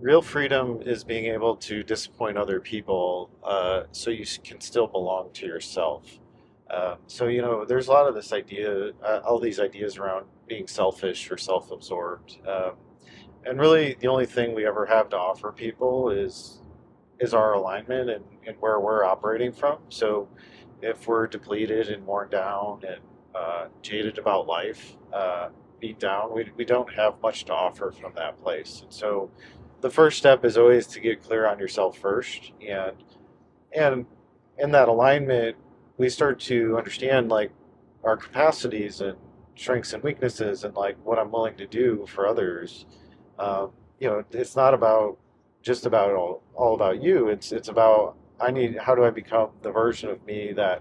Real freedom is being able to disappoint other people so you can still belong to yourself. So, there's a lot of this idea, all these ideas around being selfish or self-absorbed. And really, the only thing we ever have to offer people is our alignment and where we're operating from. So, if we're depleted and worn down and jaded about life, beat down, we don't have much to offer from that place. And so, the first step is always to get clear on yourself first, and in that alignment, we start to understand like our capacities and strengths and weaknesses, and like what I'm willing to do for others. It's not about just about all about you. It's about how do I become the version of me that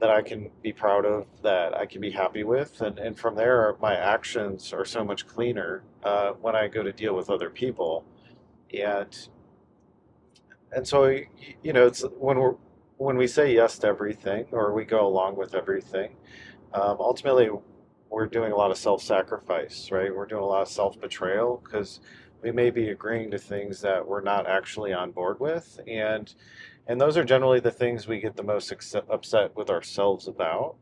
I can be proud of, that I can be happy with, and from there, my actions are so much cleaner when I go to deal with other people, and so it's when we say yes to everything or we go along with everything, ultimately we're doing a lot of self-sacrifice, right? We're doing a lot of self-betrayal because we may be agreeing to things that we're not actually on board with, and those are generally the things we get the most upset with ourselves about,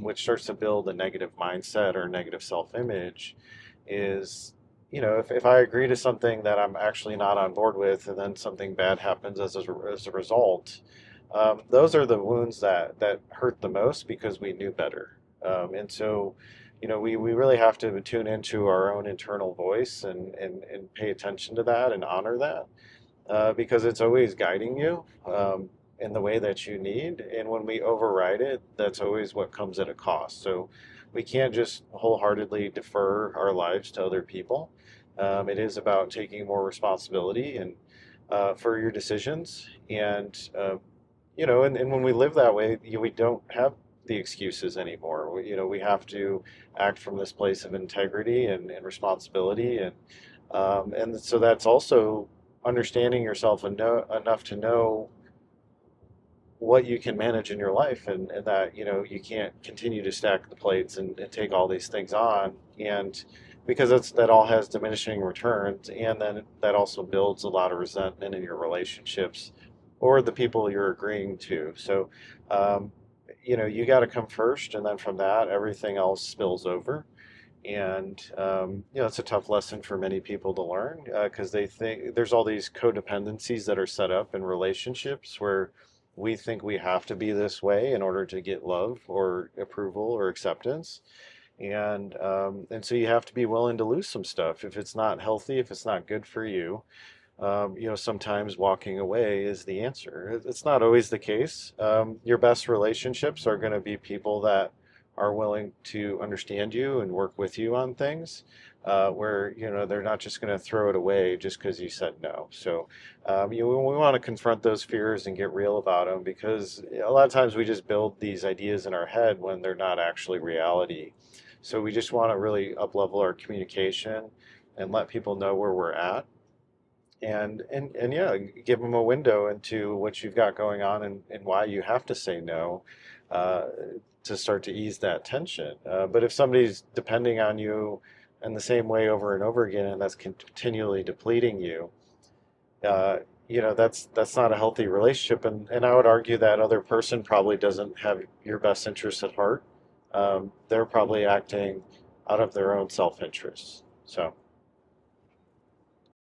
which starts to build a negative mindset or negative self-image. Is if I agree to something that I'm actually not on board with, and then something bad happens as a result, those are the wounds that hurt the most because we knew better. And so, we really have to tune into our own internal voice and pay attention to that and honor that because it's always guiding you in the way that you need. And when we override it, that's always what comes at a cost. So we can't just wholeheartedly defer our lives to other people. It is about taking more responsibility and for your decisions. And when we live that way, we don't have the excuses anymore. We have to act from this place of integrity and responsibility, and so that's also understanding yourself enough to know what you can manage in your life, and that you can't continue to stack the plates and take all these things on, and because that all has diminishing returns, and then that also builds a lot of resentment in your relationships or the people you're agreeing to. So um, you got to come first, and then from that everything else spills over. And it's a tough lesson for many people to learn because they think there's all these codependencies that are set up in relationships where we think we have to be this way in order to get love or approval or acceptance. And so you have to be willing to lose some stuff if it's not healthy, if it's not good for you. Sometimes walking away is the answer. It's not always the case. Your best relationships are going to be people that are willing to understand you and work with you on things, where they're not just going to throw it away just because you said no. So we want to confront those fears and get real about them because a lot of times we just build these ideas in our head when they're not actually reality. So we just want to really up-level our communication and let people know where we're at, and yeah, give them a window into what you've got going on, and why you have to say no, uh, to start to ease that tension. But if somebody's depending on you in the same way over and over again, and that's continually depleting you, uh, that's not a healthy relationship. And I would argue that other person probably doesn't have your best interests at heart. They're probably acting out of their own self-interest. So.